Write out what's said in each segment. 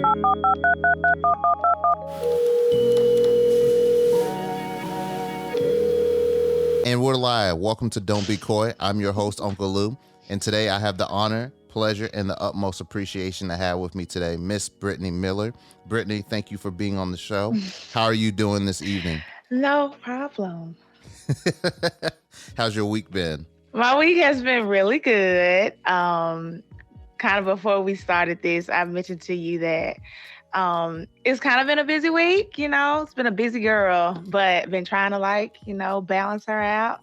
And we're live. Welcome to Don't Be Coy. I'm your host, Unkle Lew. And today I have the honor, pleasure, and the utmost appreciation to have with me today, Miss Brittny Miller. Brittny, thank you for being on the show. How are you doing this evening? No problem. How's your week been? My week has been really good. Kind of before we started this, I mentioned to you that it's kind of been a busy week, it's been a busy girl, but been trying to balance her out.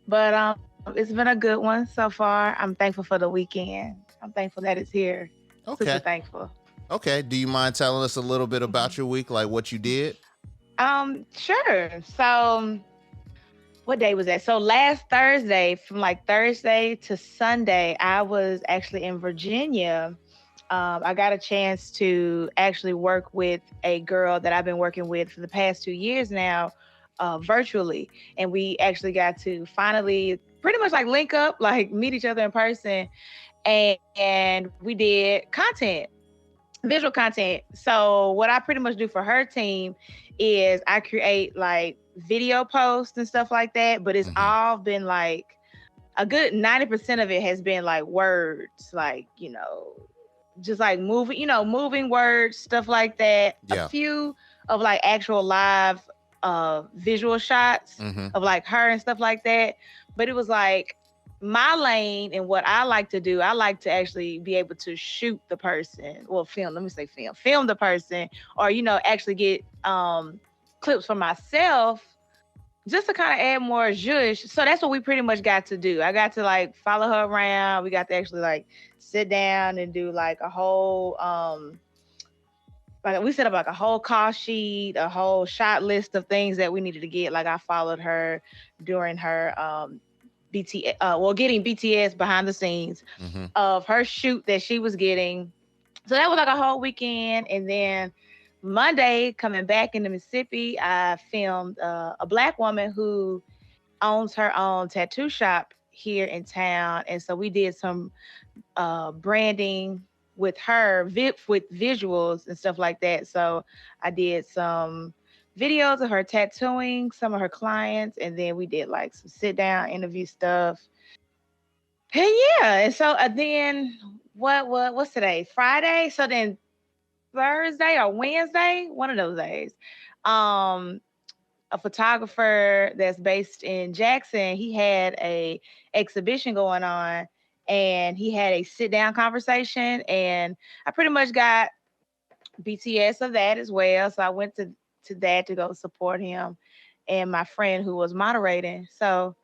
But it's been a good one so far. I'm thankful for the weekend. I'm thankful that it's here. Okay. Super thankful. Okay. Do you mind telling us a little bit about your week, like what you did? Sure. So what day was that? So last Thursday, from like Thursday to Sunday, I was actually in Virginia. I got a chance to actually work with a girl that I've been working with for the past 2 years now, virtually. And we actually got to finally pretty much like link up, like meet each other in person. And we did content, visual content. So what I pretty much do for her team is I create like video posts and stuff like that, but it's all been like a good 90% of it has been like words, like, just like moving words, stuff like that. Yeah. A few of like actual live visual shots of like her and stuff like that. But it was like my lane and what I like to do, I like to actually be able to shoot the person. Well, film the person, or, actually get clips for myself just to kind of add more zhuzh. So that's what we pretty much got to do. I got to like follow her around. We got to actually like sit down and do like a whole, like we set up like a whole call sheet, a whole shot list of things that we needed to get. Like I followed her during her getting BTS behind the scenes of her shoot that she was getting. So that was like a whole weekend. And then Monday, coming back into Mississippi, I filmed a Black woman who owns her own tattoo shop here in town. And so we did some branding with her with visuals and stuff like that. So I did some videos of her tattooing some of her clients, and then we did like some sit down interview stuff. And yeah, and so then what's today? Friday. So then Thursday or Wednesday, one of those days, a photographer that's based in Jackson, he had a exhibition going on, and he had a sit down conversation, and I pretty much got BTS of that as well. So I went to that to go support him and my friend who was moderating. So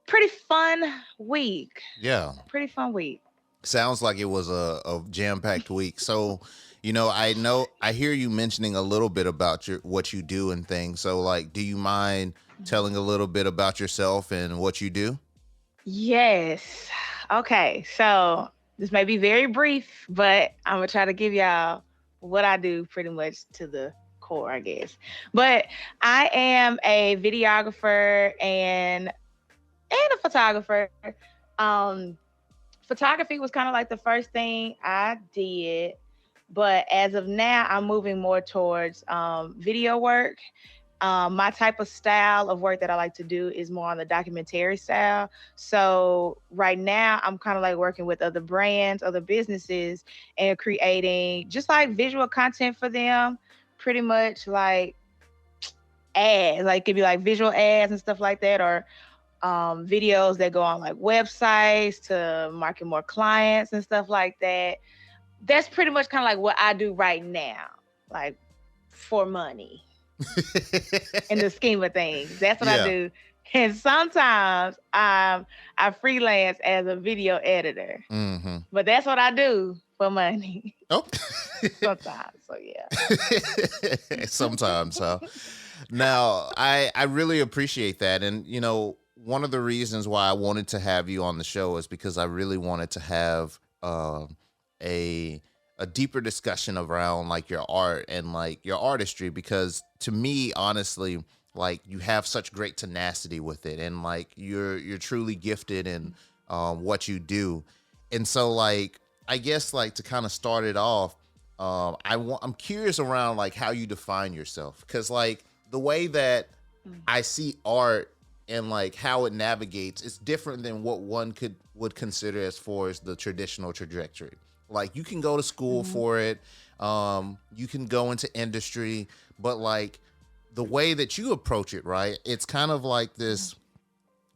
pretty fun week. Yeah. Pretty fun week. Sounds like it was a jam-packed week. So, I hear you mentioning a little bit about what you do and things. So, like, do you mind telling a little bit about yourself and what you do? Yes. Okay. So this may be very brief, but I'm gonna try to give y'all what I do pretty much to the core, I guess. But I am a videographer and a photographer. Photography was kind of like the first thing I did, but as of now, I'm moving more towards video work. My type of style of work that I like to do is more on the documentary style. So right now, I'm kind of like working with other brands, other businesses, and creating just like visual content for them, pretty much like ads, like it could be like visual ads and stuff like that, or videos that go on like websites to market more clients and stuff like that. That's pretty much kind of like what I do right now, like for money in the scheme of things. That's what I do. And sometimes I freelance as a video editor, but that's what I do for money. Oh, sometimes. So yeah. Sometimes, huh? Now, I really appreciate that. And, one of the reasons why I wanted to have you on the show is because I really wanted to have a deeper discussion around like your art and like your artistry, because to me, honestly, like you have such great tenacity with it, and like you're truly gifted in what you do. And so like I guess like to kind of start it off, I'm curious around like how you define yourself, because like the way that I see art and like how it navigates, it's different than what one would consider as far as the traditional trajectory. Like you can go to school Mm-hmm. for it, you can go into industry, but like the way that you approach it, right? It's kind of like this.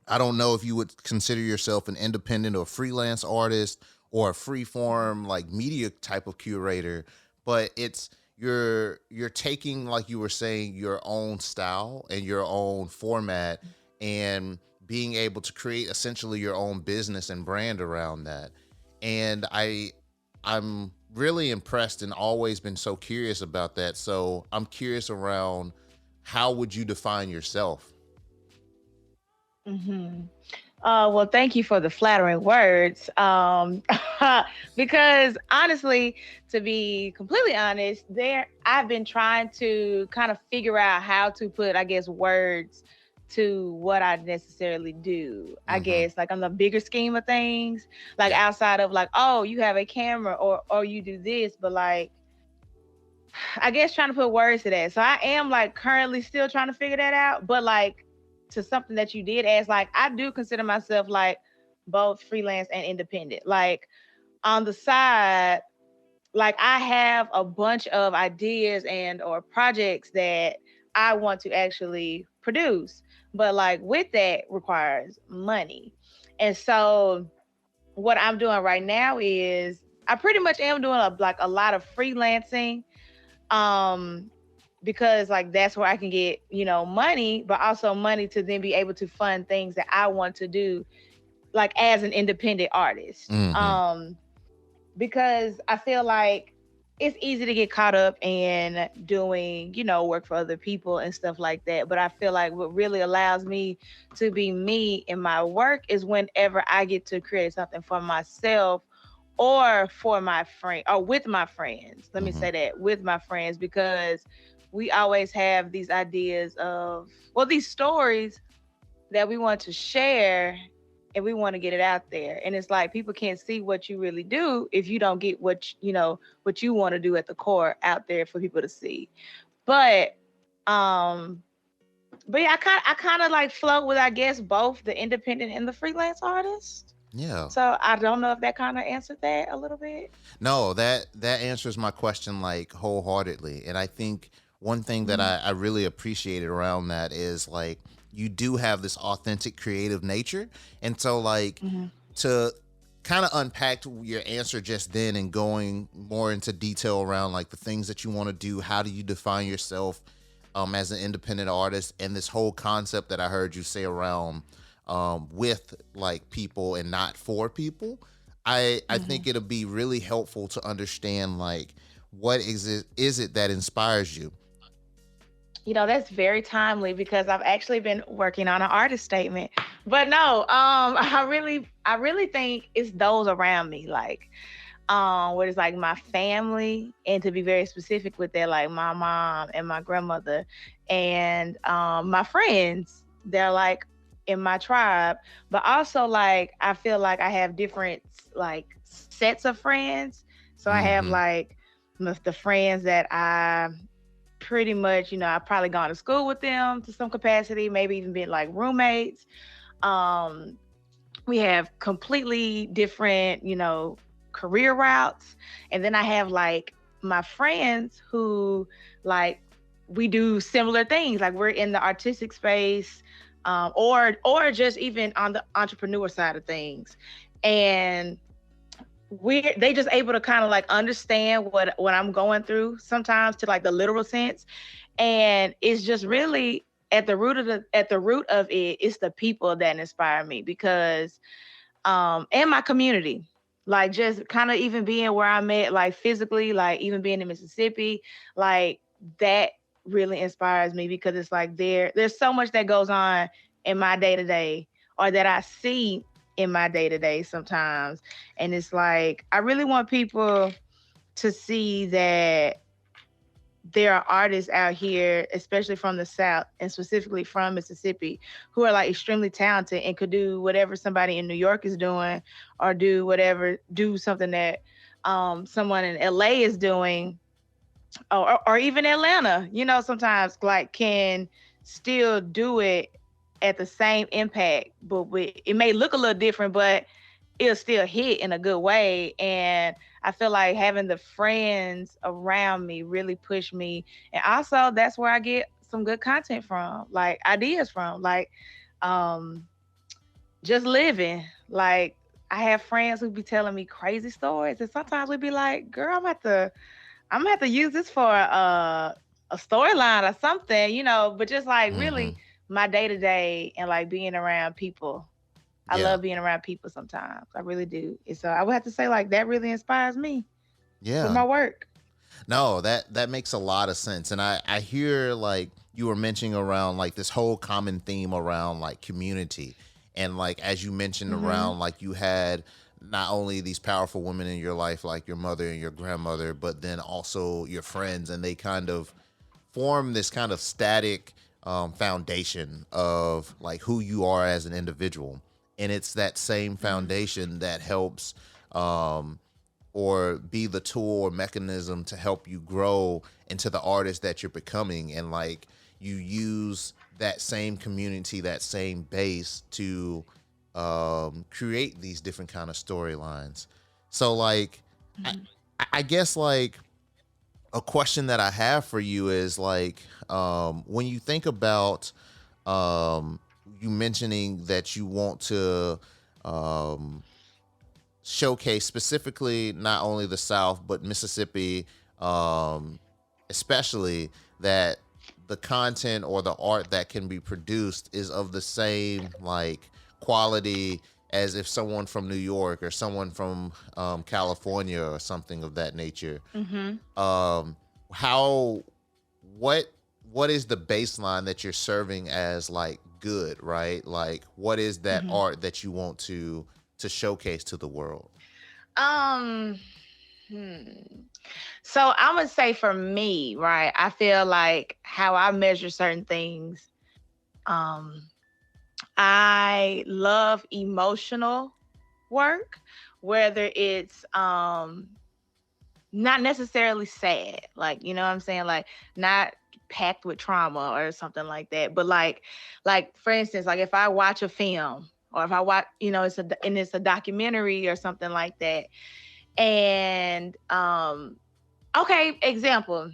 I don't know if you would consider yourself an independent or freelance artist or a free form like media type of curator, but it's you're taking, like you were saying, your own style and your own format and being able to create essentially your own business and brand around that. And I'm really impressed and always been so curious about that. So I'm curious around how would you define yourself? Mm-hmm. Well, thank you for the flattering words. Because honestly, to be completely honest, I've been trying to kind of figure out how to put, I guess, words to what I necessarily do. I Mm-hmm. guess like on the bigger scheme of things, like Yeah. outside of like, oh, you have a camera or you do this, but like I guess trying to put words to that. So I am like currently still trying to figure that out. But like to something that you did ask, like I do consider myself like both freelance and independent. Like on the side, like I have a bunch of ideas and or projects that I want to actually produce. But like with that requires money. And so what I'm doing right now is I pretty much am doing like a lot of freelancing, um because like that's where I can get, money, but also money to then be able to fund things that I want to do like as an independent artist. Mm-hmm. Because I feel like it's easy to get caught up in doing, work for other people and stuff like that. But I feel like what really allows me to be me in my work is whenever I get to create something for myself or for my friend or with my friends. Let me Mm-hmm. say that, with my friends, because we always have these ideas of, well, these stories that we want to share and we want to get it out there. And it's like people can't see what you really do if you don't get what you want to do at the core out there for people to see. But um but yeah, I kind of like float with, I guess, both the independent and the freelance artist. Yeah. So I don't know if that kind of answered that a little bit. No, that answers my question like wholeheartedly. And I think one thing that Mm-hmm. I really appreciated around that is like you do have this authentic creative nature. And so like Mm-hmm. to kind of unpack your answer just then and going more into detail around like the things that you want to do, how do you define yourself as an independent artist, and this whole concept that I heard you say around with like people and not for people. I Mm-hmm. think it'll be really helpful to understand like what is it that inspires you. That's very timely because I've actually been working on an artist statement. But no, I really think it's those around me, like what is like my family, and to be very specific with that, like my mom and my grandmother and my friends. They're like in my tribe, but also like I feel like I have different like sets of friends. So I have Mm-hmm. like the friends that I pretty much, I've probably gone to school with them to some capacity, maybe even been like roommates. Um, we have completely different, career routes. And then I have like my friends who like we do similar things. Like we're in the artistic space, or just even on the entrepreneur side of things. And they just able to kind of like understand what I'm going through sometimes to like the literal sense. And it's just really at the root of it, it's the people that inspire me, because and my community, like just kind of even being where I'm at, like physically, like even being in Mississippi, like that really inspires me, because it's like there's so much that goes on in my day to day, or that I see in my day to day sometimes. And it's like I really want people to see that there are artists out here, especially from the South and specifically from Mississippi, who are like extremely talented and could do whatever somebody in New York is doing, or do something that someone in LA is doing, or even Atlanta, sometimes like can still do it at the same impact, but it may look a little different, but it'll still hit in a good way. And I feel like having the friends around me really push me. And also that's where I get some good content from, like ideas from, like um just living. Like I have friends who be telling me crazy stories, and sometimes we be like, girl, I'm gonna have to use this for a storyline or something, but just like Mm-hmm. really my day to day and like being around people. I Yeah. love being around people sometimes. I really do. And so I would have to say like that really inspires me with Yeah. my work. No, that makes a lot of sense. And I hear like you were mentioning around like this whole common theme around like community. And like as you mentioned Mhm. around like you had not only these powerful women in your life like your mother and your grandmother, but then also your friends, and they kind of form this kind of static foundation of like who you are as an individual. And it's that same Mhm. foundation that helps um, or be the tool or mechanism to help you grow into the artist that you're becoming. And like you use that same community, that same base to create these different kind of storylines. So like I, Mhm. I guess like a question that I have for you is like when you think about um, you mentioning that you want to um, showcase specifically not only the South but Mississippi, um, especially that the content or the art that can be produced is of the same like quality as if someone from New York or someone from California or something of that nature. Mhm. um how what what is the baseline that you're serving as like good, right? Like what is that Mhm. art that you want to showcase to the world? Um hmm. So I'm gonna say for me, right? I feel like how I measure certain things. Um, I love emotional work, whether it's not necessarily sad, like you know what I'm saying, like not packed with trauma or something like that, but like for instance, like if I watch a film or if I watch, it's a documentary or something like that, and okay, example.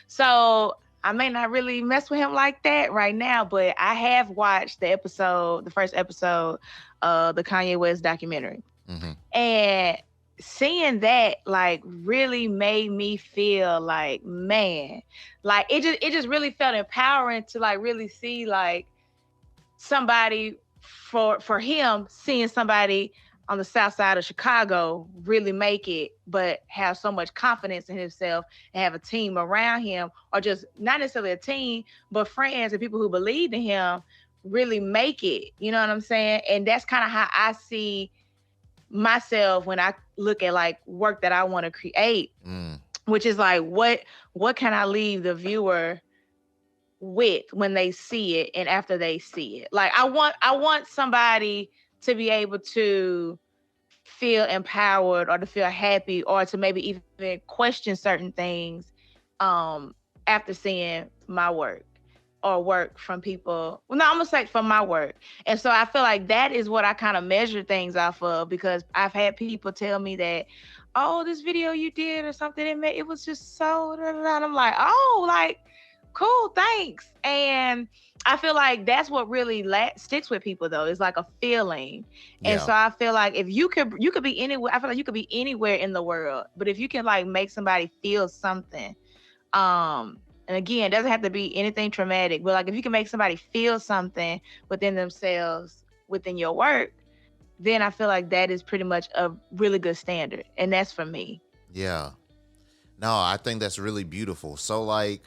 So I may not really mess with him like that right now, but I have watched the first episode of the Kanye West documentary. Mm-hmm. And seeing that like really made me feel like, man, like it just really felt empowering to like really see like somebody, for him, seeing somebody on the south side of Chicago really make it, but have so much confidence in himself and have a team around him, or just not necessarily a team, but friends and people who believe in him really make it. You know what I'm saying? And that's kind of how I see myself when I look at like work that I want to create, Mm. which is like what can I leave the viewer with when they see it and after they see it. Like I want somebody to be able to feel empowered or to feel happy or to maybe even question certain things um after seeing my work or work from people. Well, no, I'm gonna say from my work. And so I feel like that is what I kind of measure things off of, because I've had people tell me that, oh, this video you did or something, it was just so da, da, da. And I'm like, oh, like cool, thanks. And I feel like that's what really sticks with people though. It's like a feeling. And Yeah. so I feel like if you could be anywhere. I feel like you could be anywhere in the world, but if you can like make somebody feel something, and again, it doesn't have to be anything traumatic, but like if you can make somebody feel something within themselves within your work, then I feel like that is pretty much a really good standard. And that's for me. Yeah. No, I think that's really beautiful. So like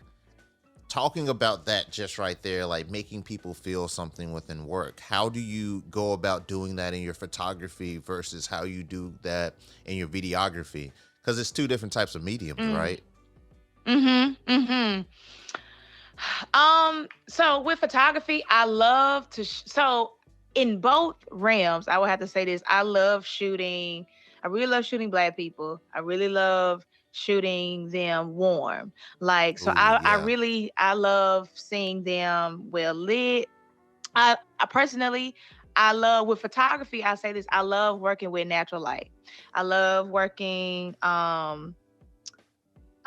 talking about that just right there, like making people feel something within work, how do you go about doing that in your photography versus how you do that in your videography? Because it's two different types of mediums, Mm. right? Mm-hmm. Mm-hmm. So with photography, I love to so in both realms, I would have to say this. I love shooting I really love shooting Black people. I really love shooting them warm. Like, so Ooh, yeah. I love seeing them well lit. I personally, I love with photography. I say this: I love working with natural light. I love working. I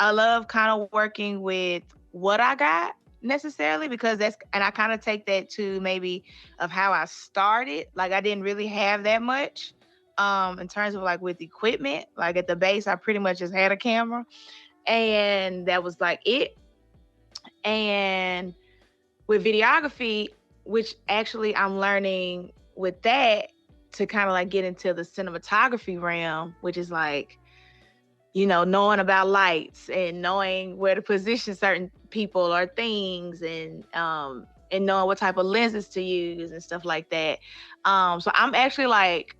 love kind of working with what I got necessarily, because that's, and I kind of take that to maybe of how I started. Like, I didn't really have that much in terms of like with equipment. Like at the base, I pretty much just had a camera, and that was like it. And with videography, which actually I'm learning with that to kind of like get into the cinematography realm, which is like, knowing about lights and knowing where to position certain people or things, and knowing what type of lenses to use and stuff like that. So I'm actually like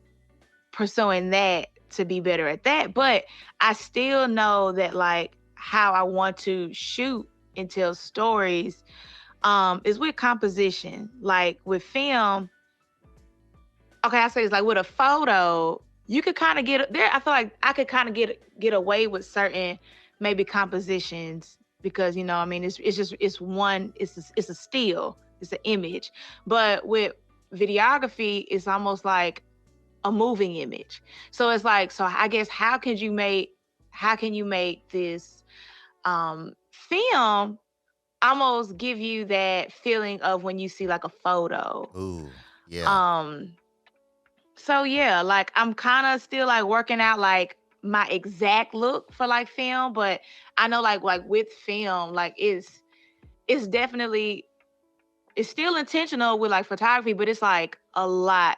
pursuing that to be better at that. But I still know that like how I want to shoot and tell stories is with composition. Like with film, okay, I say it's like with a photo, you could kind of get there. I feel like I could kind of get away with certain maybe compositions because I mean it's just it's a still, it's an image. But with videography, it's almost like a moving image. So it's like, so I guess how can you make this film almost give you that feeling of when you see like a photo. Ooh, yeah. Um so yeah, like I'm kind of still like working out like my exact look for like film, but I know like with film, like it's definitely, it's still intentional with like photography, but it's like a lot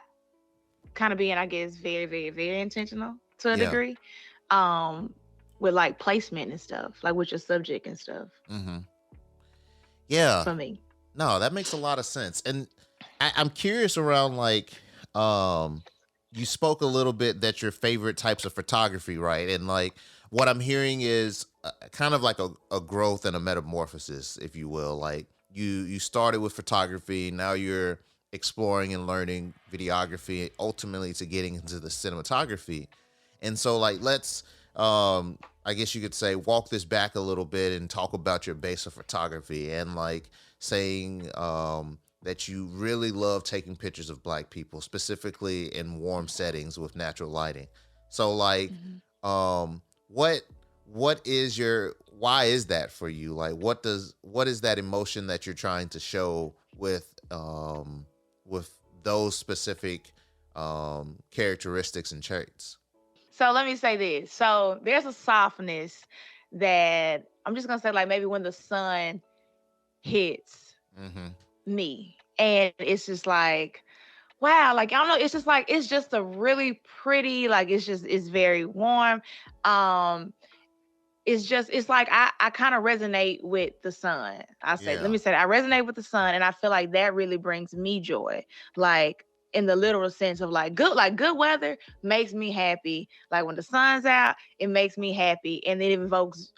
kind of being, I guess, very, very, very intentional to a Yeah. degree. With like placement and stuff, like with your subject and stuff Mm-hmm. Yeah. for me. No, that makes a lot of sense. And I'm curious around like, um, you spoke a little bit that your favorite types of photography, right? And like what I'm hearing is kind of like a growth and a metamorphosis, if you will. Like you started with photography, now you're exploring and learning videography, ultimately to getting into the cinematography. And so like let's I guess you could say walk this back a little bit and talk about your base of photography and like saying that you really love taking pictures of Black people, specifically in warm settings with natural lighting. So like Mhm. what is your, why is that for you? Like what is that emotion that you're trying to show with those specific characteristics and traits? So let me say this. So there's a softness that I'm just gonna say, like maybe when the sun hits Mm-hmm. me, and it's just like, wow, like I don't know, it's just like it's just a really pretty, like it's very warm. Um, it's like I kind of resonate with the sun. Let Yeah. me say that. I resonate with the sun, and I feel like that really brings me joy. Like in the literal sense of like good weather makes me happy. Like when the sun's out, it makes me happy, and it evokes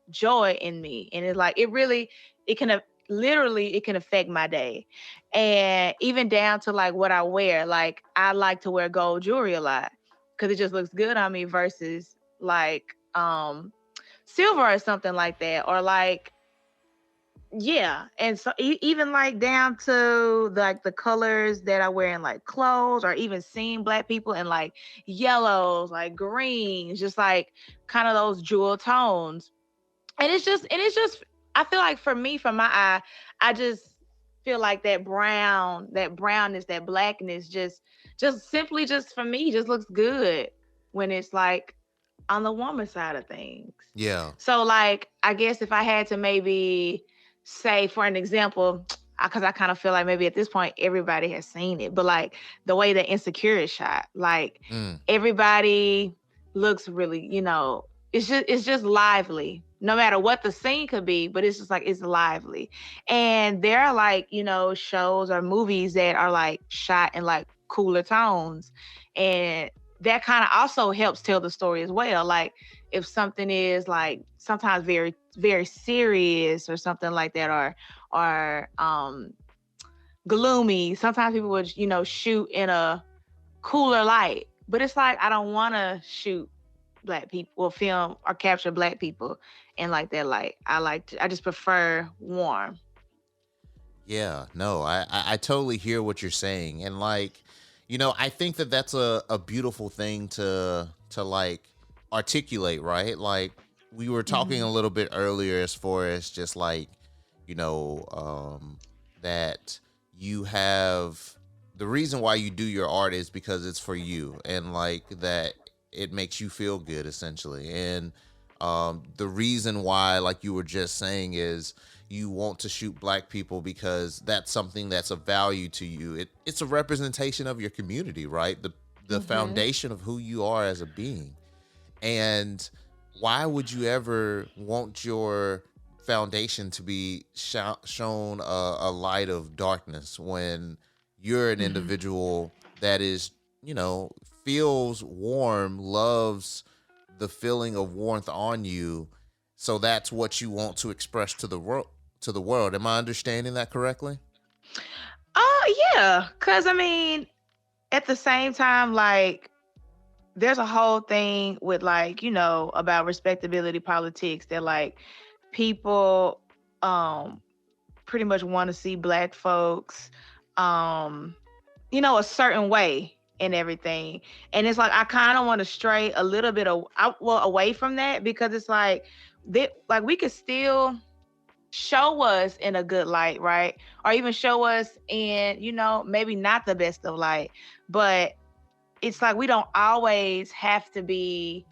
joy in me. And it's like it can literally it can affect my day. And even down to like what I wear. Like I like to wear gold jewelry a lot because it just looks good on me versus like silver or something like that, or like yeah. And so even like down to like the colors that I wear in like clothes, or even seeing Black people in like yellows, like greens, just like kind of those jewel tones. And it's just I feel like for me, from my eye, I just feel like that brownness, that blackness just simply just for me just looks good when it's like on the woman side of things. Yeah. So like I guess if I had to maybe say for an example, because I kind of feel like maybe at this point everybody has seen it, but like the way that Insecure is shot, like Mm. everybody looks really, it's just lively. No matter what the scene could be, but it's just like it's lively. And there are like, shows or movies that are like shot in like cooler tones. And that kind of also helps tell the story as well. Like if something is like sometimes very, very serious or something like that, or gloomy, sometimes people would, shoot in a cooler light. But it's like I don't want to shoot black people or film or capture black people in like that light. I just prefer warm. Yeah, no, I totally hear what you're saying, and like, I think that that's a beautiful thing to like articulate, right? Like we were talking Hmm. a little bit earlier, as far as just like, you know, that you have the reason why you do your art is because it's for you, and like that it makes you feel good, essentially, and the reason why, like you were just saying, is you want to shoot black people because that's something that's of value to you. It's a representation of your community, right? The Hmm. foundation of who you are as a being. And why would you ever want your foundation to be shown a light of darkness when you're an Hmm. individual that is, you know, feels warm, loves the feeling of warmth on you, so that's what you want to express to the world. Am I understanding that correctly? Oh yeah, cause I mean, at the same time, like there's a whole thing with like about respectability politics that like people um pretty much want to see black folks um a certain way and everything. And it's like I kind of want to stray a little bit away from that, because it's like like we could still show us in a good light, right? Or even show us in, maybe not the best of light, but it's like we don't always have to be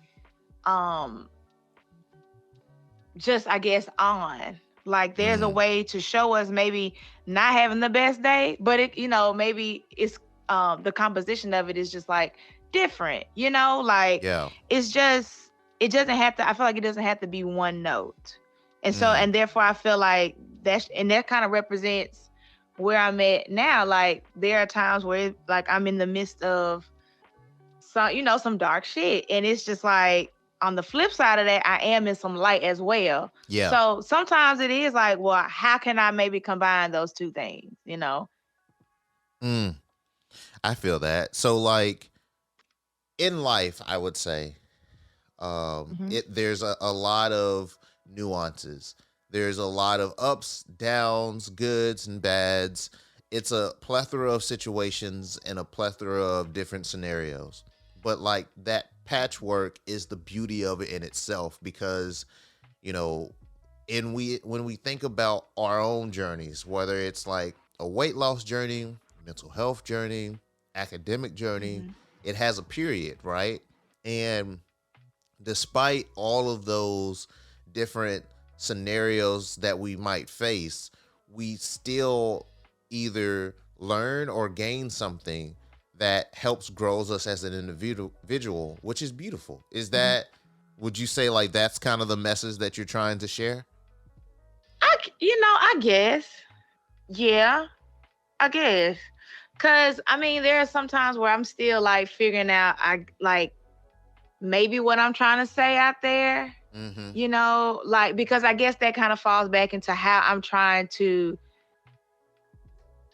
um just, I guess, on. Like there's a Mm, way to show us maybe not having the best day, but maybe it's the composition of it is just like different, like yeah. it's just it doesn't have to I feel like it doesn't have to be one note. And so Mm, and therefore I feel like that kind of represents where I'm at now. Like there are times where like I'm in the midst of some dark shit. And it's just like on the flip side of that, I am in some light as well. yeah. So sometimes it is like, well, how can I maybe combine those two things? Mm, I feel that. So like in life, I would say, Hmm. it there's a lot of nuances. There's a lot of ups, downs, goods and bads. It's a plethora of situations and a plethora of different scenarios. But like that patchwork is the beauty of it in itself, because you know, and we when we think about our own journeys, whether it's like a weight loss journey, mental health journey, academic journey, Hmm. it has a period, right? And despite all of those different scenarios that we might face, we still either learn or gain something that helps grows us as an individual, which is beautiful. Is Hmm. that, would you say like that's kind of the message that you're trying to share? I guess. Yeah, I guess. Cause I mean, there are some times where I'm still like figuring out I like maybe what I'm trying to say out there, Mm-hmm. like because I guess that kind of falls back into how I'm trying to,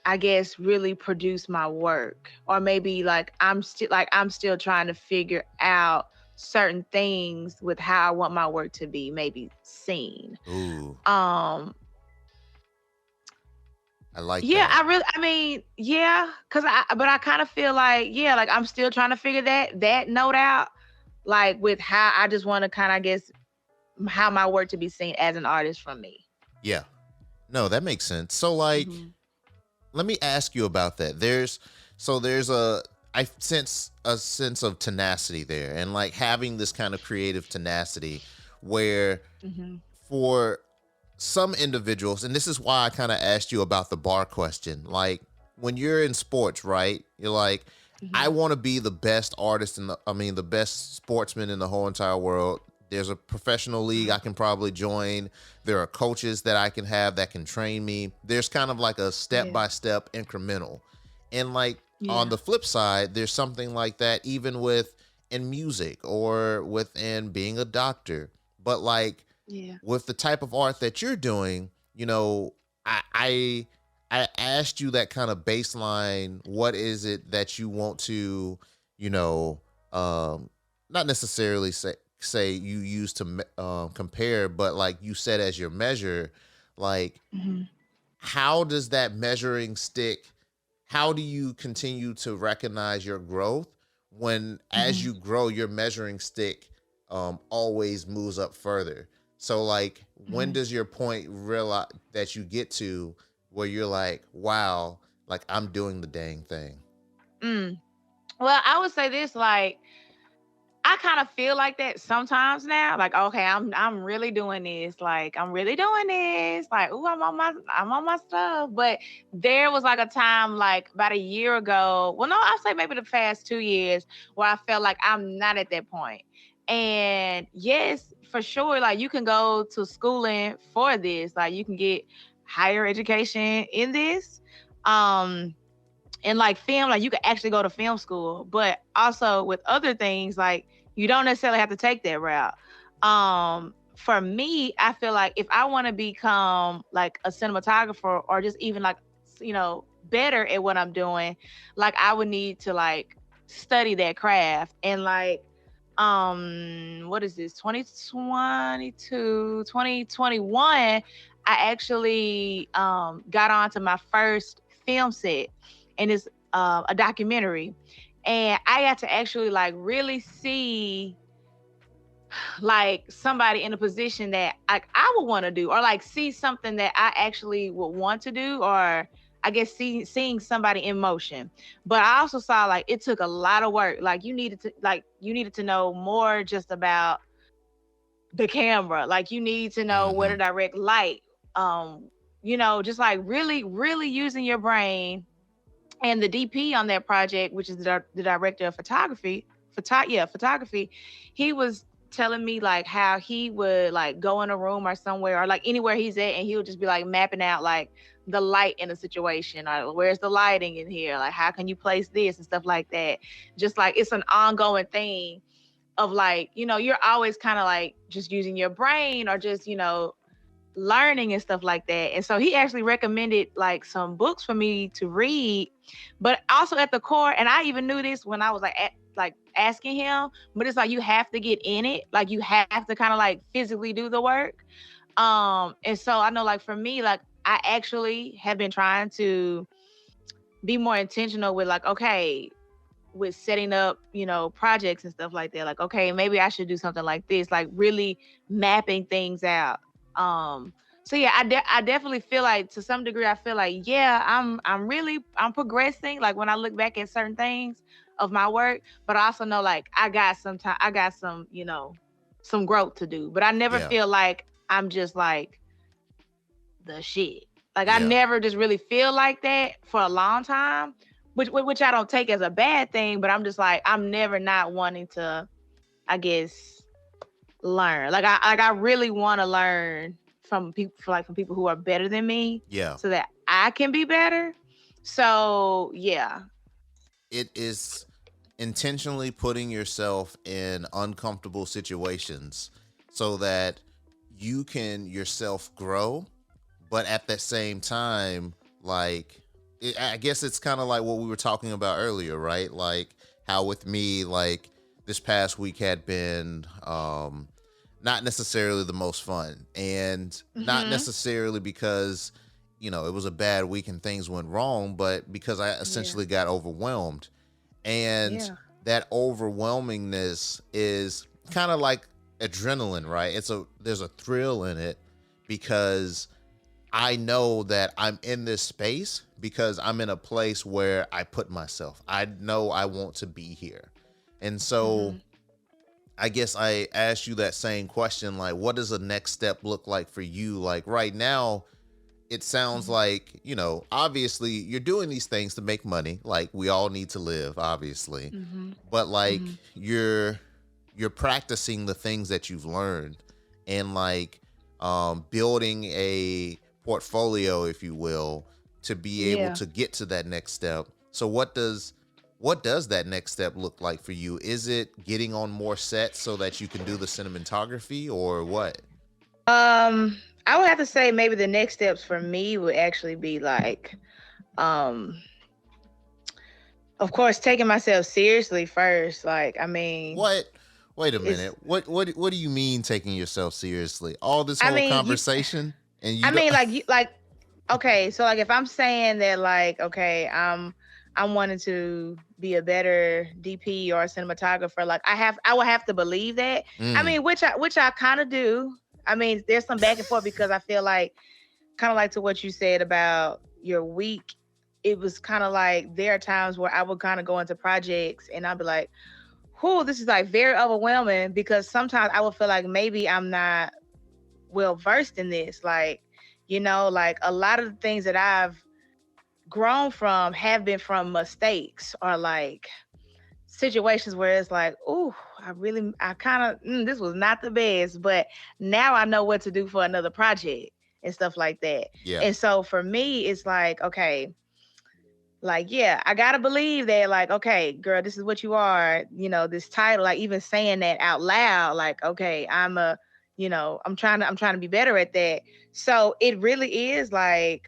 I guess, really produce my work. Or maybe like I'm still trying to figure out certain things with how I want my work to be maybe seen. Ooh, Um I like yeah, that. I mean, yeah, but I kind of feel like, yeah, like I'm still trying to figure that note out, like with how I just want to kind of, I guess, how my work to be seen as an artist from me. Yeah. No, that makes sense. So like, Hmm. let me ask you about that. There's a, I sense a sense of tenacity there, and like having this kind of creative tenacity where Hmm. for some individuals, and this is why I kind of asked you about the bar question. Like when you're in sports, right? You're like, I Hmm. want to be the best artist I mean, the best sportsman in the whole entire world. There's a professional league I can probably join. There are coaches that I can have that can train me. There's kind of like a step Yeah. by step incremental. And like on Yeah. the flip side, there's something like that even with in music or within being a doctor. But like Yeah. with the type of art that you're doing, I I asked you that kind of baseline. What is it that you want to, you know? um not necessarily say you use to compare, but like you said as your measure, like Mm-hmm. how does that measuring stick, how do you continue to recognize your growth when as Mm-hmm. you grow your measuring stick always moves up further? So like when Mm-hmm. does your point realize that you get to where you're like, wow, like I'm doing the dang thing? Mm. Well, I would say this, like, I kind of feel like that sometimes now. Like, okay, I'm really doing this. Like, I'm really doing this. Like, ooh, I'm on my stuff. But there was like a time, like about a year ago. Well, no, I'll say maybe the past 2 years, where I felt like I'm not at that point. And yes, for sure, like you can go to schooling for this. Like, you can get higher education in this. Um, and like film, like you could actually go to film school, but also with other things, like you don't necessarily have to take that route. For me, I feel like if I want to become like a cinematographer or just even like, better at what I'm doing, like I would need to like study that craft. And like, what is this, 2022, 2021, I actually got onto my first film set, and it's a documentary, and I got to actually like really see like somebody in a position that like I would want to do, or like see something that I actually would want to do, or I guess seeing somebody in motion. But I also saw like it took a lot of work. Like you needed to know more just about the camera. Like you need to know where to Mm-hmm. direct light. Um, just like really, really using your brain. And the DP on that project, which is the director of photography, he was telling me like how he would like go in a room or somewhere or like anywhere he's at, and he would just be like mapping out like the light in a situation, or where's the lighting in here, like how can you place this and stuff like that. Just like it's an ongoing thing of like, you're always kind of like just using your brain, or just, learning and stuff like that. And so he actually recommended like some books for me to read, but also at the core, and I even knew this when I was like asking him, but it's like you have to get in it, like you have to kind of like physically do the work. And so I know like for me, like I actually have been trying to be more intentional with like, okay, with setting up, projects and stuff like that. Like, okay, maybe I should do something like this, like really mapping things out. So yeah, I definitely feel like to some degree, I feel like, yeah, I'm progressing. Like when I look back at certain things of my work, but I also know like I got some, some growth to do. But I never Yeah. feel like I'm just like the shit. Like I Yeah. never just really feel like that for a long time, which I don't take as a bad thing, but I'm just like I'm never not wanting to, I guess, learn. Like I really want to learn from people, from people who are better than me, Yeah. so that I can be better. So yeah. It is intentionally putting yourself in uncomfortable situations so that you can yourself grow, but at the same time, like I guess it's kind of like what we were talking about earlier, right? Like how with me, like this past week had been not necessarily the most fun, and not Mhm. necessarily because it was a bad week and things went wrong, but because I Yeah. essentially got overwhelmed. And Yeah. that overwhelmingness is kind of like adrenaline, right? There's a thrill in it because I know that I'm in this space because I'm in a place where I put myself. I know I want to be here. And so Mhm. I guess I asked you that same question, like what does the next step look like for you? Like right now, it sounds Mhm. like, obviously you're doing these things to make money. Like we all need to live, obviously. Mhm. But like Mhm. you're practicing the things that you've learned, and like building a portfolio, if you will, to be able Yeah. to get to that next step. So what does that next step look like for you? Is it getting on more sets so that you can do the cinematography, or what? I would have to say maybe the next steps for me would actually be like, um Of course, taking myself seriously first. Like, I mean, What? Wait a it's, minute. What do you mean taking yourself seriously? All this I whole mean, conversation and I you don't mean, like, okay, so like if I'm saying that, like, okay, I'm wanting to be a better DP or a cinematographer, like I would have to believe that. I mm, mean, which I kind of do. I mean, there's some back and forth because I feel like, kind of like to what you said about your week, it was kind of like there are times where I would kind of go into projects and I'd be like, whoo, this is like very overwhelming, because sometimes I would feel like maybe I'm not well versed in this. Like, like a lot of the things that I've grown from have been from mistakes or like situations where it's like, oh, I kind of, this was not the best, but now I know what to do for another project and stuff like that. yeah. And so for me, it's like, okay, like, yeah, I gotta believe that, like, okay, girl, this is what you are, this title, like even saying that out loud, like, okay, I'm trying to be better at that. So it really is like,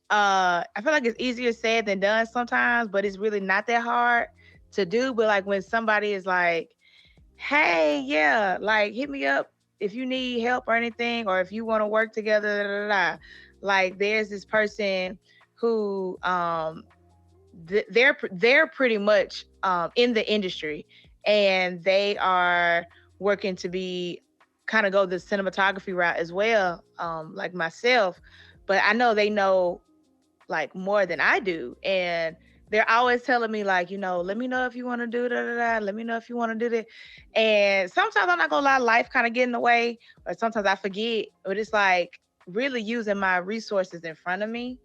I feel like it's easier said than done sometimes, but it's really not that hard to do. But like when somebody is like, hey, yeah, like hit me up if you need help or anything, or if you want to work together, da, da, da, da. Like there's this person who they're pretty much in the industry, and they are working to be kind of go the cinematography route as well, like myself. But I know they know like more than I do. And they're always telling me like, let me know if you want to do da da da. Let me know if you want to do that. And sometimes I'm not gonna lie, life kind of get in the way, or sometimes I forget. But it's like really using my resources in front of me,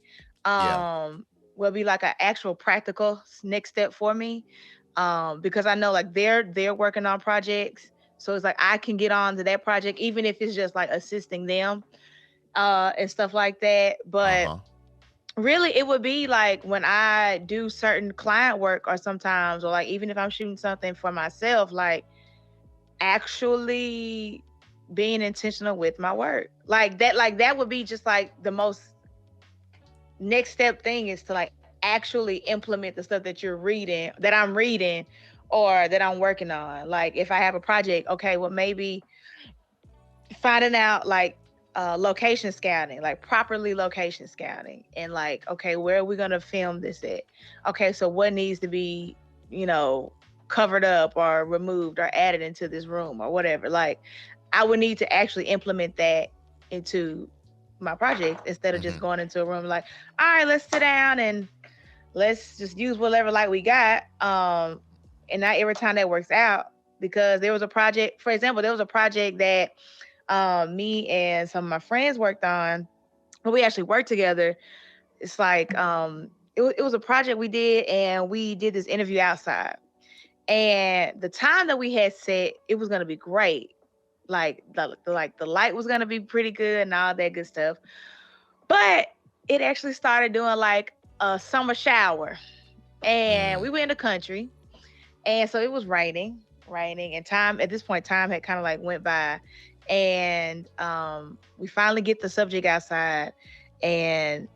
Yeah. will be like an actual practical next step for me. Because I know like they're working on projects. So it's like I can get on to that project, even if it's just like assisting them, and stuff like that. But Uh-huh. really it would be like when I do certain client work, or sometimes, or like even if I'm shooting something for myself, like actually being intentional with my work. Like that would be just like the most next step thing, is to like actually implement the stuff that you're reading, that I'm reading, or that I'm working on. Like if I have a project, okay, well maybe finding out like location scouting, like properly location scouting, and like, okay, where are we gonna film this at? Okay, so what needs to be, you know, covered up or removed or added into this room or whatever. Like I would need to actually implement that into my project, instead of just Mm-hmm. going into a room like, all right, let's sit down and let's just use whatever light we got. And not every time that works out, because there was a project, for example, there was a project that me and some of my friends worked on, but we actually worked together. It's like it was a project we did, and we did this interview outside. And the time that we had set, it was gonna be great. Like the light was gonna be pretty good and all that good stuff. But it actually started doing like a summer shower, and we Mm. were in the country, and so it was raining, and time at this point, time had kind of like went by, and we finally get the subject outside, and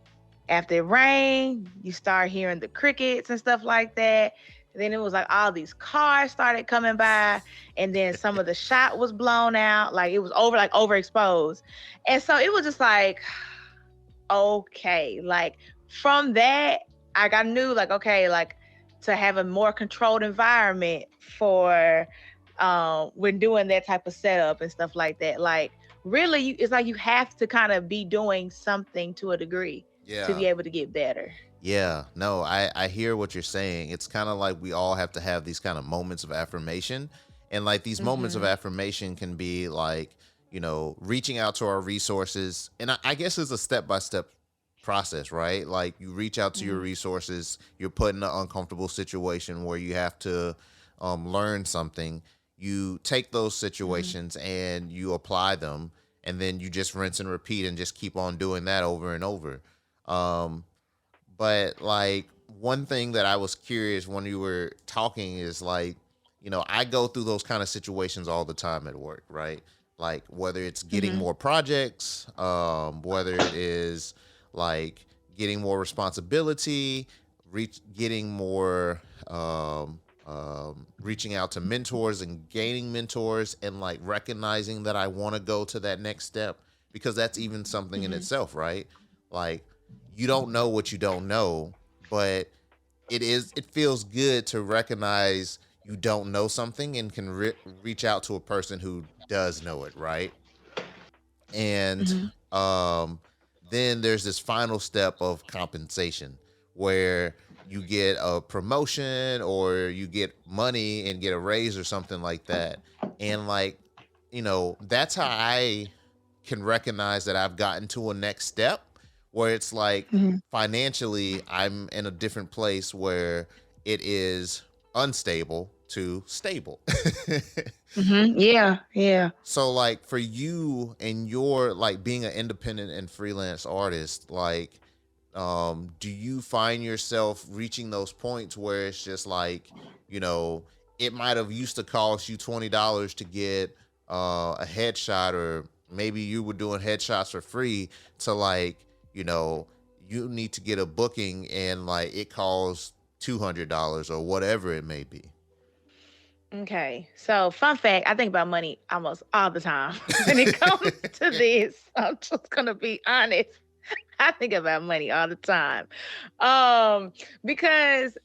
after it rained, you start hearing the crickets and stuff like that. And then it was like all these cars started coming by, and then some of the shot was blown out, like it was overexposed. And so it was just like, okay, like from that, like I knew like, okay, like to have a more controlled environment for when doing that type of setup and stuff like that. Like really, it's like you have to kind of be doing something to a degree to Yeah. be able to get better. Yeah, no, I hear what you're saying. It's kind of like we all have to have these kind of moments of affirmation. And like these moments of Mm-hmm. affirmation can be like, reaching out to our resources. And I guess it's a step by step process, right? Like you reach out to your Mm-hmm. resources, you're put in an uncomfortable situation where you have to learn something. You take those Mm-hmm. situations and you apply them, and then you just rinse and repeat and just keep on doing that over and over. Um, but like one thing that I was curious when you were talking is like, I go through those kind of situations all the time at work, right? Like whether it's getting Mm-hmm. more projects, whether it is like getting more responsibility, getting more, reaching out to mentors and gaining mentors, and like recognizing that I want to go to that next step, because that's even something in Mm-hmm. itself, right? Like, you don't know what you don't know, but it feels good to recognize you don't know something and can reach out to a person who does know it, right? And Mm-hmm. um then there's this final step of compensation, where you get a promotion or you get money and get a raise or something like that. And like, that's how I can recognize that I've gotten to a next step, where it's like, Mm-hmm. financially I'm in a different place where it is unstable to stable. Mm-hmm. Yeah. Yeah. So like, for you and your, like, being an independent and freelance artist, like, do you find yourself reaching those points where it's just like, you know, it might have used to cost you $20 to get a headshot, or maybe you were doing headshots for free, to like, you know, you need to get a booking and like it costs $200 or whatever it may be. Okay. So, fun fact, I think about money almost all the time when it comes to this. I'm just gonna be honest. I think about money all the time. Um, because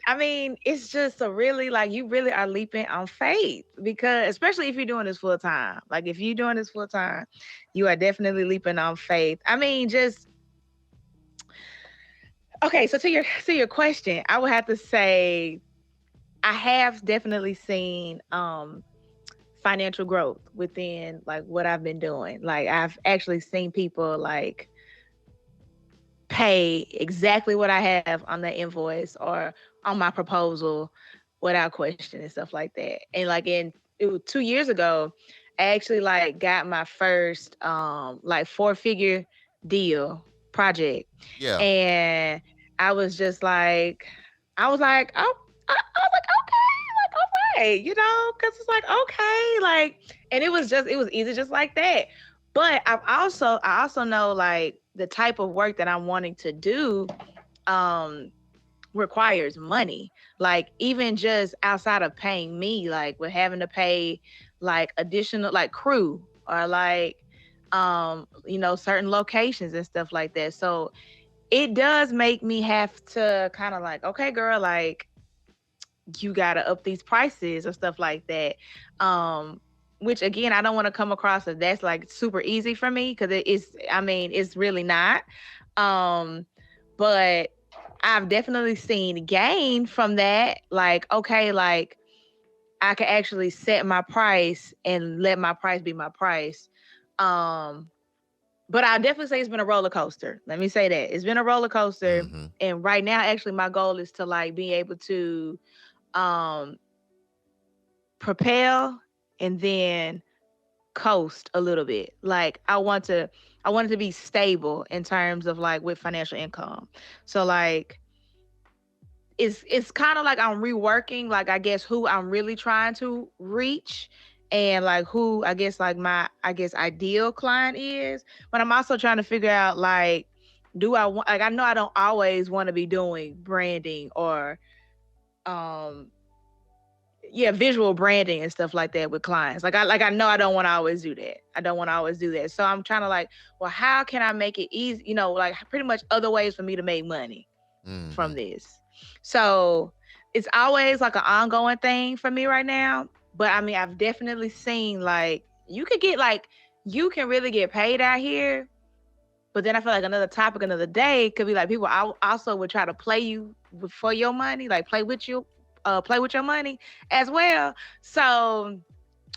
I mean, it's just a really, like, you really are leaping on faith, because especially if you're doing this full time. Like, if you're doing this full time, you are definitely leaping on faith. I mean, just okay, so to your question, I would have to say I have definitely seen financial growth within like what I've been doing. Like, I've actually seen people like pay exactly what I have on the invoice or on my proposal without question and stuff like that. And like it was 2 years ago, I actually like got my first like 4-figure deal project. Yeah. And I was just like, I was like, oh, I was like, okay, like, all right, because it's like, okay, like, and it was easy just like that. But I also know like the type of work that I'm wanting to do um requires money. Like, even just outside of paying me, like with having to pay like additional like crew or like certain locations and stuff like that. So it does make me have to kind of like, okay, girl, like, you gotta up these prices or stuff like that. Which again, I don't want to come across as that's like super easy for me, because it is. I mean, it's really not. Um, but I've definitely seen gain from that. Like, okay, like I can actually set my price and let my price be my price. Um, but I definitely say it's been a roller coaster. Let me say that it's been a roller coaster. Mm-hmm. And right now, actually, my goal is to like be able to um propel and then coast a little bit. Like, I want it to be stable in terms of like with financial income. So like it's kind of like I'm reworking, like, I guess who I'm really trying to reach, and like who I guess like my I guess ideal client is. But I'm also trying to figure out, like, do I want, like, I know I don't always want to be doing branding or um yeah, visual branding and stuff like that with clients. Like I know I don't want to always do that. I don't want to always do that. So I'm trying to like, well, how can I make it easy, like pretty much other ways for me to make money Mm-hmm. from this. So it's always like an ongoing thing for me right now. But I mean, I've definitely seen like you can really get paid out here. But then I feel like another topic, another day could be like people also would try to play you for your money, like play with your money as well. So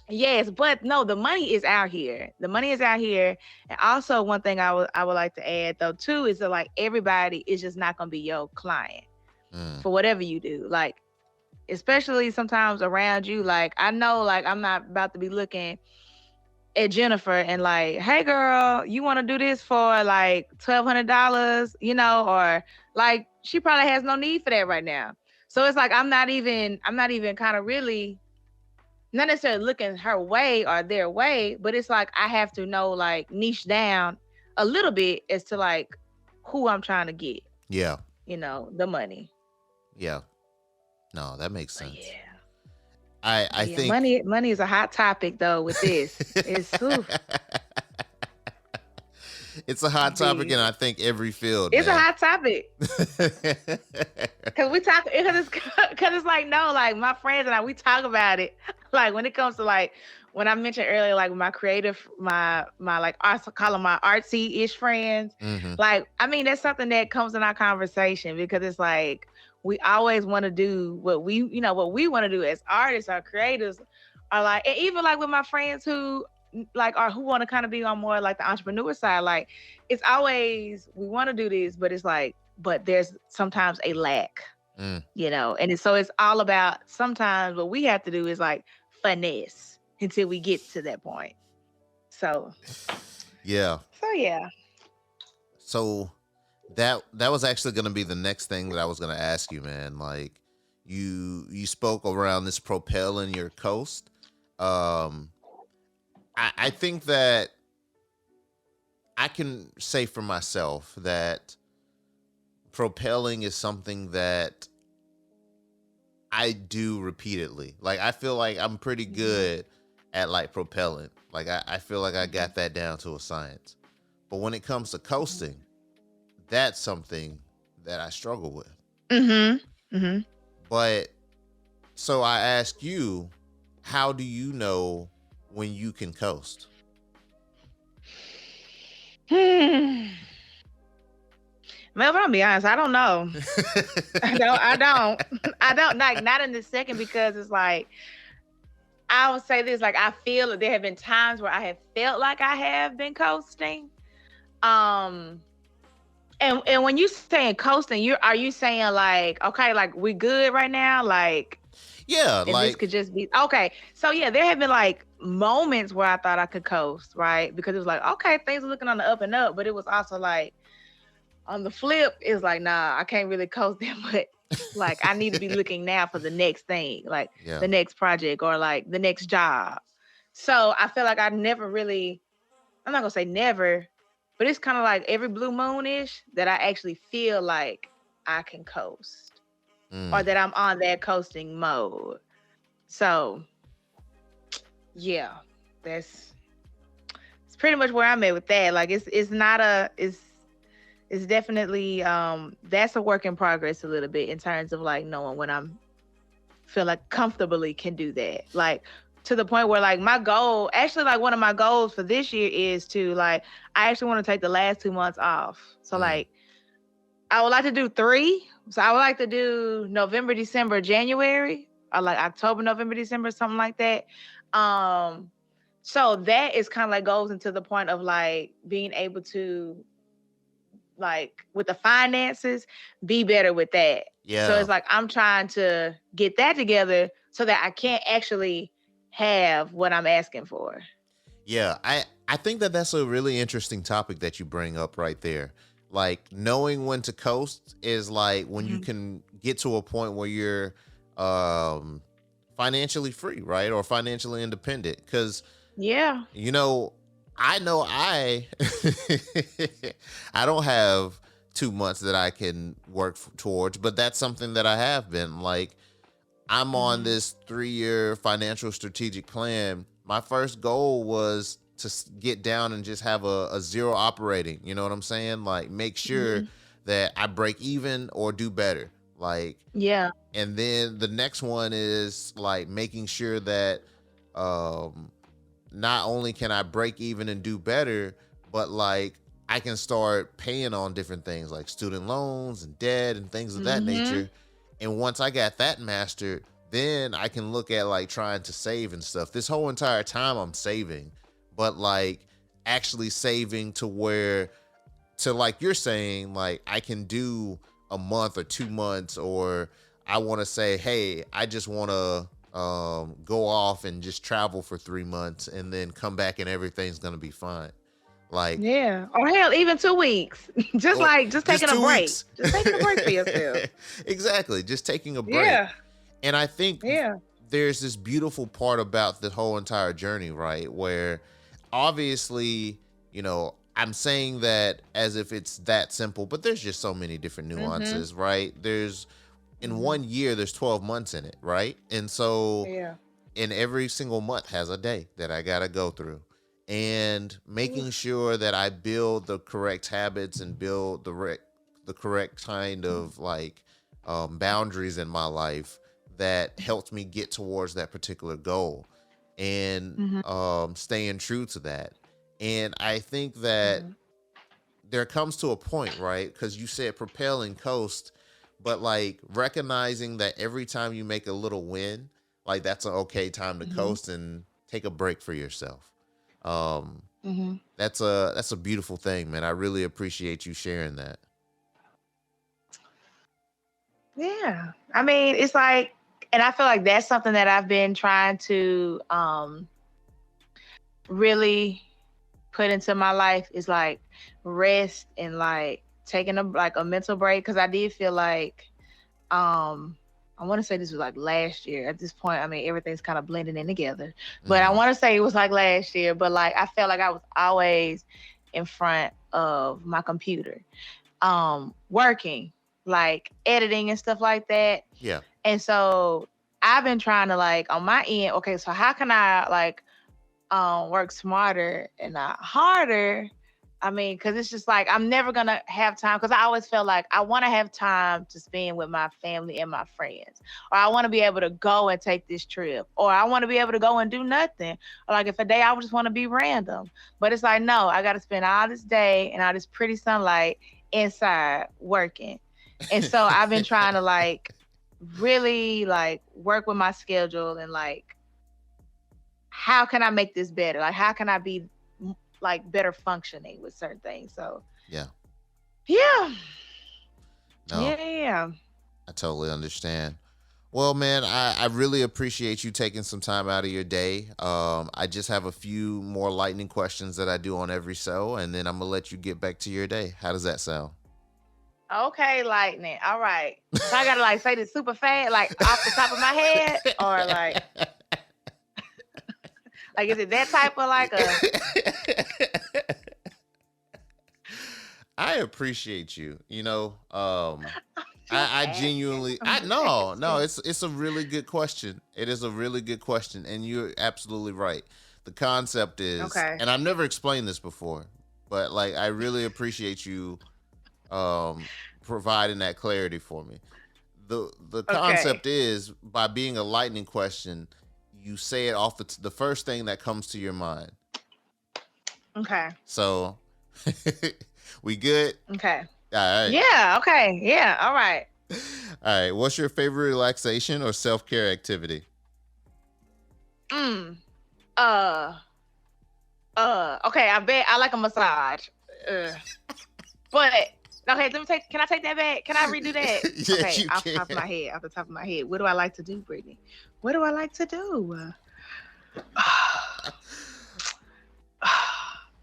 yes, but no, the money is out here. The money is out here. And also one thing I would like to add though too is that like everybody is just not gonna be your client Mm. for whatever you do. Like, especially sometimes around you, like I know like I'm not about to be looking at Jennifer and like, hey girl, you want to do this for like $1,200, or like she probably has no need for that right now. So it's like I'm not even kind of really not necessarily looking her way or their way, but it's like I have to know like niche down a little bit as to like who I'm trying to get. Yeah. the money. Yeah. No, that makes But sense. yeah. I Yeah, think money is a hot topic though with this. it's a hot topic in The I think every field, it's a man. hot topic. Cause we talk, cause it's like no, like my friends and I, we talk about it. Like when it comes to like when I mentioned earlier, like my creative, my like I call them my artsy ish friends. Hmm. Like I mean, that's something that comes in our conversation because it's like we always want to do what we want to do as artists or creators, or like and even like with my friends who like are who want to kind of be on more like the entrepreneur side. Like it's always we want to do this, but it's like but there's sometimes a lack, Mm. and so it's all about sometimes what we have to do is like finesse until we get to that point. So, Yeah. yeah. So that was actually going to be the next thing that I was going to ask you, man. Like you spoke around this propelling your coast. Um, I think that I can say for myself that propelling is something that I do repeatedly. Like I feel like I'm pretty good at like propelling. Like I feel like I got that down to a science. But when it comes to coasting, that's something that I struggle with. But so I ask you, how do you know when you can coast? Man, if I'm be honest, I don't know. I don't like not in this second because it's like I would say this, like I feel that there have been times where I have felt like I have been coasting. Um and when you saying coasting, are you saying like, okay, like we good right now? Like Yeah, and this like could just be okay. So yeah, there have been like moments where I thought I could coast, right? Because it was like, okay, things are looking on the up and up, but it was also like on the flip, it's like, nah, I can't really coast that much. Like I need to be looking now for the next thing, like yeah. the next project or like the next job. So I feel like I never really, I'm not gonna say never, but it's kind of like every blue moon-ish that I actually feel like I can coast or that I'm on that coasting mode. So yeah, that's it's pretty much where I'm at with that. Like it's not a it's definitely that's a work in progress a little bit in terms of like knowing when I'm feel like comfortably can do that. Like to the point where like my goal, actually like one of my goals for this year is to like I actually want to take the last 2 months off. So like I would like to do 3. So I would like to do November, December, January, or like October, November, December, something like that. So that is kind of like goes into the point of like being able to like with the finances, be better with that. Yeah. So it's like I'm trying to get that together so that I can't actually have what I'm asking for. Yeah, I think that that's a really interesting topic that you bring up right there. Like knowing when to coast is like when you can get to a point where you're financially free, right? Or financially independent cuz yeah. I know I I don't have 2 months that I can work towards, but that's something that I have been like I'm on this 3-year financial strategic plan. My first goal was to get down and just have a zero operating. You know what I'm saying? Like make sure that I break even or do better. Like, yeah. And then the next one is like making sure that not only can I break even and do better, but like I can start paying on different things like student loans and debt and things of that nature. And once I got that mastered, then I can look at like trying to save and stuff. This whole entire time I'm saving, but like actually saving to where, to like you're saying, like I can do a month or 2 months, or I want to say, hey, I just want to go off and just travel for 3 months and then come back and everything's going to be fine. Like, yeah, or hell, even 2 weeks. just taking a break. Just taking a break for yourself. Exactly. Just taking a break. Yeah. And I think there's this beautiful part about the whole entire journey, right? Where obviously, I'm saying that as if it's that simple, but there's just so many different Mm-hmm. nuances, right? There's in Mm-hmm. 1 year, there's 12 months in it, right? And so Yeah. in every single month has a day that I gotta go through. And making Oof. sure that I build the correct habits and build the correct kind of like boundaries in my life that helped me get towards that particular goal and Mm-hmm. staying true to that. And I think that Mm-hmm. there comes to a point, right? Because you said propel and coast, but like recognizing that every time you make a little win, like that's an okay time to Mm-hmm. coast and take a break for yourself. Um, Mm-hmm. that's a beautiful thing, man. I really appreciate you sharing that. Yeah. I mean, it's like, and I feel like that's something that I've been trying to really put into my life is like rest and like taking a mental break because I did feel like um I want to say this was like last year. At this point, I mean everything's kind of blending in together. But I Hmm. want to say it was like last year, but like I felt like I was always in front of my computer working, like editing and stuff like that. Yeah. And so I've been trying to like on my end, okay, so how can I like work smarter and not harder? I mean, because it's just like I'm never gonna have time. Because I always felt like I want to have time to spend with my family and my friends, or I want to be able to go and take this trip, or I want to be able to go and do nothing, or like if a day I just want to be random. But it's like no, I got to spend all this day and all this pretty sunlight inside working, and so I've been trying to like really like work with my schedule and like how can I make this better? Like, how can I be like better functioning with certain things? So, Yeah. yeah, No, yeah. I totally understand. Well, man, I really appreciate you taking some time out of your day. I just have a few more lightning questions that I do on every show, and then I'm gonna let you get back to your day. How does that sound? Okay, lightning. All right. So I gotta like say this super fast, like off the top of my head, or like is it that type of like a I appreciate you. just I asking? genuinely I'm I just no, asking. it's a really good question. It is a really good question, and you're absolutely right. The concept is, Okay. and I've never explained this before, but like I really appreciate you um providing that clarity for me. The Okay. concept is by being a lightning question, you say it off the first thing that comes to your mind. Okay. So we good? Okay. All right. Yeah. Okay. Yeah. All right. All right. What's your favorite relaxation or self care activity? Mm. Uh. Okay. I bet I like a massage. But okay, let me take. Can I take that back? Can I redo that? Yes, Okay, you off the can. top of my head. Off the top of my head. What do I like to do, Brittany? What do I like to do?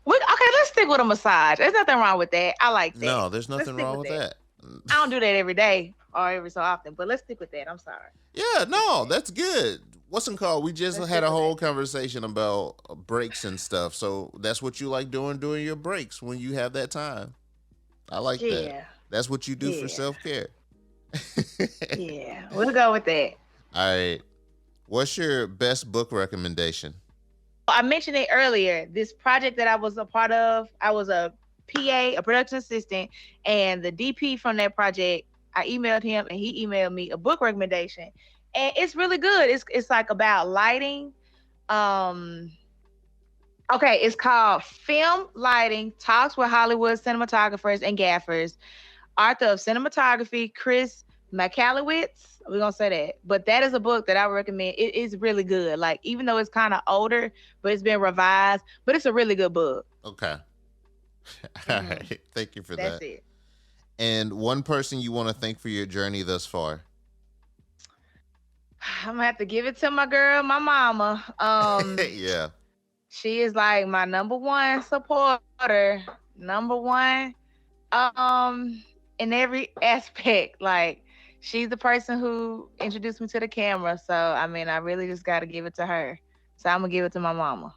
Okay, let's stick with a massage. There's nothing wrong with that. I like that. No, there's Let's nothing stick wrong with with that. that. I don't do that every day or every so often, but let's stick with that. I'm sorry. Yeah, Let's stick with no, that. that's good. What's it called? We just Let's had stick a with that. whole conversation about breaks and stuff. So that's what you like doing during your breaks when you have that time. I like that. Yeah. That's what you do for Yeah. self care. Yeah. We'll go with that. All right. What's your best book recommendation? I mentioned it earlier. This project that I was a part of, I was a PA, a production assistant, and the DP from that project, I emailed him and he emailed me a book recommendation. And it's really good. It's like about lighting. Um okay, it's called Film Lighting Talks with Hollywood Cinematographers and Gaffers. Author of cinematography, Chris McAlowitz. We're gonna say that. But that is a book that I would recommend. It is really good. Like, even though it's kind of older, but it's been revised, but it's a really good book. Okay. All Hmm. right. Thank you for That's that. it. And one person you want to thank for your journey thus far. I'm gonna have to give it to my girl, my mama. Yeah. She is like my number one supporter, number one in every aspect. Like, she's the person who introduced me to the camera. So I mean, I really just got to give it to her. So I'm gonna give it to my mama.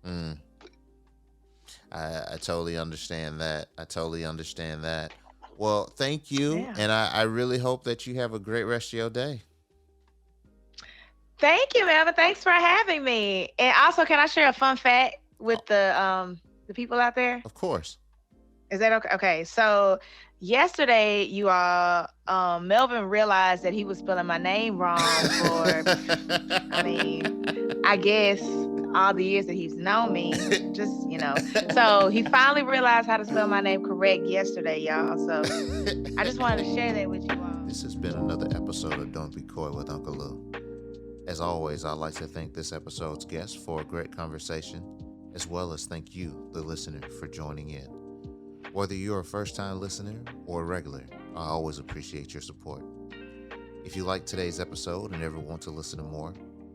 Mm. I totally understand that. I totally understand that. Well, thank you. Yeah. And I really hope that you have a great rest of your day. Thank you, Melvin. Thanks for having me. And also, can I share a fun fact with the people out there? Of course. Is that okay? Okay. So yesterday, you all, Melvin realized that he was spelling my name wrong for, I mean, I guess all the years that he's known me, just, So he finally realized how to spell my name correct yesterday, y'all. So I just wanted to share that with you all. This has been another episode of Don't Be Coy with Unkle Lew. As always, I'd like to thank this episode's guest for a great conversation, as well as thank you, the listener, for joining in. Whether you're a first-time listener or a regular, I always appreciate your support. If you like today's episode and ever want to listen to more,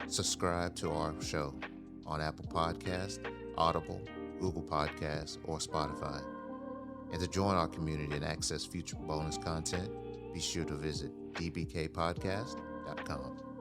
subscribe to our show on Apple Podcasts, Audible, Google Podcasts, or Spotify. And to join our community and access future bonus content, be sure to visit dbkpodcast.com.